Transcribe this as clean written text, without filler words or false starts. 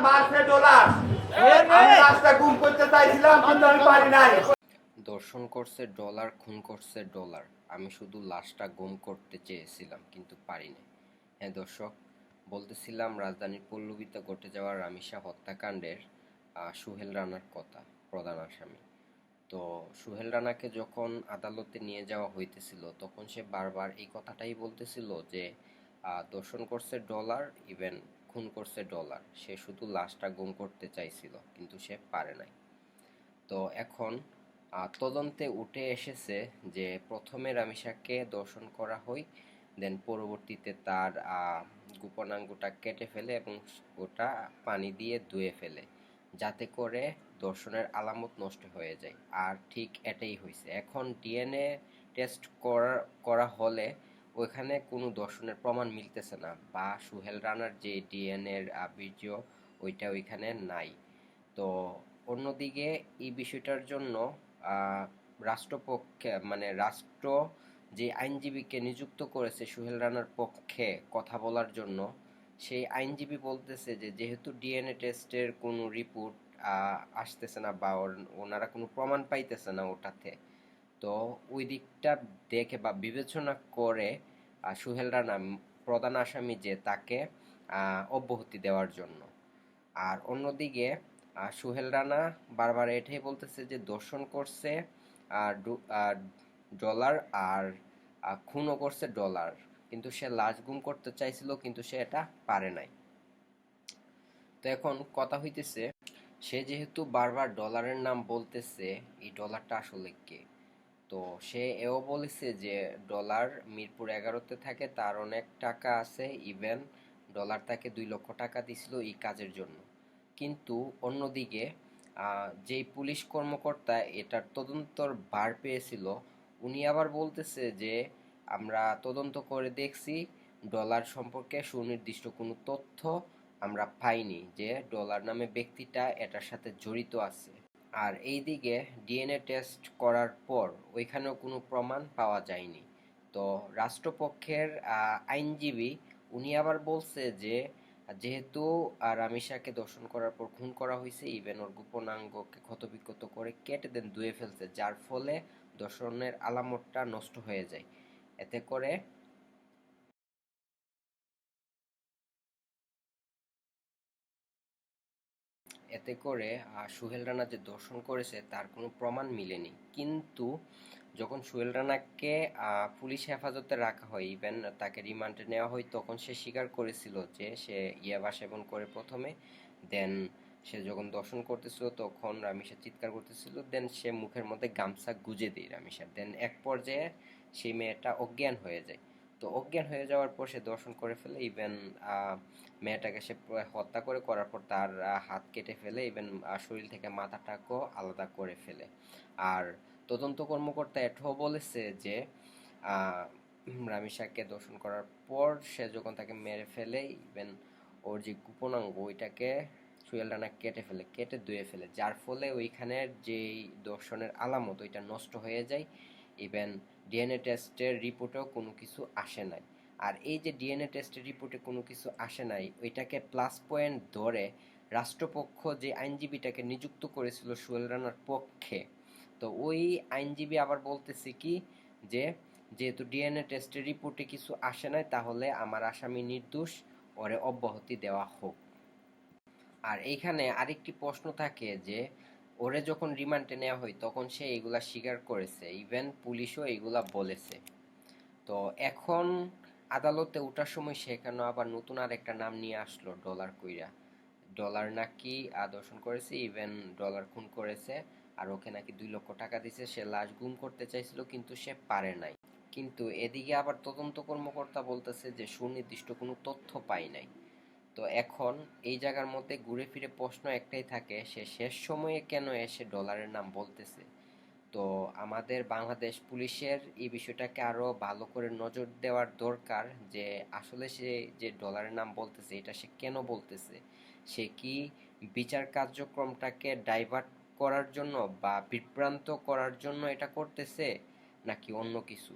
মারছে ডলার। আমি লাশটা গুম করতে চাইছিলাম কিন্তু আমি পারি নাই। দর্শন করছে ডলার, খুন করছে ডলার, আমি শুধু লাশটা গুম করতে চেয়েছিলাম কিন্তু পারিনি। হ্যাঁ দর্শক, বলতেছিলাম রাজধানীর পল্লবীতে ঘটে যাওয়া রামিসা হত্যাকাণ্ডের সুহেল রানার কথা, প্রধান আসামি। তো সুহেল রানাকে যখন আদালতে নিয়ে যাওয়া হইতেছিল তখন সে বারবার এই কথাটাই বলতেছিল যে দর্শন করছে ডলার, ইভেন খুন করছে ডলার, সে শুধু লাশটা গুম করতে চাইছিল কিন্তু সে পারে নাই। তো এখন তদন্তে উঠে এসেছে যে প্রথমে রামিসাকে দর্শন করা হয়, দেন পরবর্তীতে তার গোপনাঙ্গটা কেটে ফেলে এবং ওটা পানি দিয়ে ধুয়ে ফেলে যাতে করে দর্শনের আলামত নষ্ট হয়ে যায়। আর ঠিক এটাই হয়েছে। এখন ডিএনএ টেস্ট করা হলে ওইখানে কোনো দর্শনের প্রমাণ মিলতেছে না, বা সুহেল রানার যে ডিএনএর বীর্য ওইটা ওইখানে নাই। তো অন্যদিকে এই বিষয়টার জন্য রাষ্ট্রপক্ষে মানে রাষ্ট্র যে আইনজীবীকে নিযুক্ত করেছে সুহেল রানার পক্ষে কথা বলার জন্য, সেই আইনজীবী বলতেছে যে যেহেতু ডিএনএ টেস্টের কোনো রিপোর্ট আসতেছে না বা ওনারা কোনো প্রমাণ পাইতেছে না ওটাতে, তো ওই দিকটা দেখে বা বিবেচনা করে সুহেল রানা প্রধান আসামি যে তাকে অব্যাহতি দেওয়ার জন্য। আর অন্যদিকে সুহেল রানা বারবার এটাই বলতেছে যে দর্শন করছে ডলার, আর খুনও করছে ডলার, কিন্তু সে লাশ গুম করতে চাইছিল কিন্তু সে এটা পারে নাই। তো এখন কথা হইতেছে, সে যেহেতু বারবার ডলারের নাম বলতেছে, এই ডলারটা আসলে কে? তো সে এও বলেছে যে ডলার মিরপুর 11-তে থাকে, তার অনেক টাকা আছে, ইভেন ডলার তাকে 2 লক্ষ টাকা দিছিল এই কাজের জন্য। কিন্তু অন্যদিকে যেই পুলিশ কর্মকর্তা এটার তদন্তর ভার পেয়েছিল, উনি আবার বলতেছে যে আমরা তদন্ত করে দেখছি, ডলার সম্পর্কে সুনির্দিষ্ট কোনো তথ্য আমরা পাইনি যে ডলার নামে ব্যক্তিটা এটার সাথে জড়িত আছে। আর এইদিকে ডিএনএ টেস্ট করার পর ওইখানেও কোনো প্রমাণ পাওয়া যায়নি। তো রাষ্ট্রপক্ষের আইনজীবী উনি আবার বলছে যে যেহেতু রামিসাকে দর্শন করার পর খুন করা হয়েছে, ইভেন ওর গোপনাঙ্গকে ক্ষতবিক্ষত করে কেটে দেন ধুয়ে ফেলছে, যার ফলে দর্শনের আলামতটা নষ্ট হয়ে যায়। এতে করে সুহেল রানা যে দর্শন করেছে তার কোনো প্রমাণ মিলেনি। কিন্তু যখন সুহেল রানাকে পুলিশ হেফাজতে রাখা হয়, ইভেন তাকে রিমান্ডে নেওয়া হয়, তখন সে স্বীকার করেছিল যে সে ইয়াবা সেবন করে প্রথমে, দেন সে যখন দর্শন করতেছিল তখন রামিসা চিৎকার করতেছিল, দেন সে মুখের মধ্যে গামছা গুজে দেয় রামিসা, দেন এক পর্যায়ে সেই মেয়েটা অজ্ঞান হয়ে যায়। তো অজ্ঞান হয়ে যাওয়ার পর সে দর্শন করে ফেলে, ইভেন মেয়েটাকে সে হত্যা করার পর তার হাত কেটে ফেলে, ইভেন শরীর থেকে মাথাটাকেও আলাদা করে ফেলে। আর তদন্ত কর্মকর্তা এটাও বলেছে যে রামিসাকে দর্শন করার পর সে যখন তাকে মেরে ফেলে, ইভেন ওর যে গোপনাঙ্গ ওইটাকে সুহেল রানা কেটে ধুয়ে ফেলে, যার ফলে ওইখানের যেই দর্শনের আলামত ওইটা নষ্ট হয়ে যায়, ইভেন ডিএনএ টেস্টের রিপোর্টেও কোনো কিছু আসে নাই। আর এই যে ডিএনএ টেস্টের রিপোর্টে কোনো কিছু আসে নাই, ওইটাকে প্লাস পয়েন্ট ধরে রাষ্ট্রপক্ষ যে আইনজীবীটাকে নিযুক্ত করেছিল সোহেল রানার পক্ষে, তো ওই আইনজীবী আবার বলতেছে কি যে যেহেতু ডিএনএ টেস্টের রিপোর্টে কিছু আসে নাই, তাহলে আমার আসামি নির্দোষ, ওরে অব্যাহতি দেওয়া হোক। আর এইখানে আরেকটি প্রশ্ন থাকে যে ওরে যখন রিমান্ডে নেওয়া হয় তখন সে এগুলা স্বীকার করেছে, ইভেন পুলিশও এগুলা বলেছে। তো এখন আদালতে ওঠার সময় সেখানে আবার নতুন আর একটা নাম নিয়ে আসলো, ডলার কইরা। ডলার নাকি দর্শন করেছে, ইভেন ডলার খুন করেছে, আর ওকে নাকি 2 লক্ষ টাকা দিছে, সে লাশ গুম করতে চাইছিল কিন্তু সে পারে নাই। কিন্তু এদিকে আবার তদন্ত কর্মকর্তা বলতেছে যে সুনির্দিষ্ট কোনো তথ্য পাই নাই। তো এখন এই জায়গার মধ্যে ঘুরে ফিরে প্রশ্ন একটাই থাকে, সে শেষ সময়ে কেন এসে ডলারের নাম বলতেছে? তো আমাদের বাংলাদেশ পুলিশের এই বিষয়টাকে আরো ভালো করে নজর দেওয়ার দরকার যে আসলে সে যে ডলারের নাম বলতেছে এটা সে কেন বলতেছে। সে কি বিচার কার্যক্রমটাকে ডাইভার্ট করার জন্য বা বিভ্রান্ত করার জন্য এটা করতেছে, নাকি অন্য কিছু?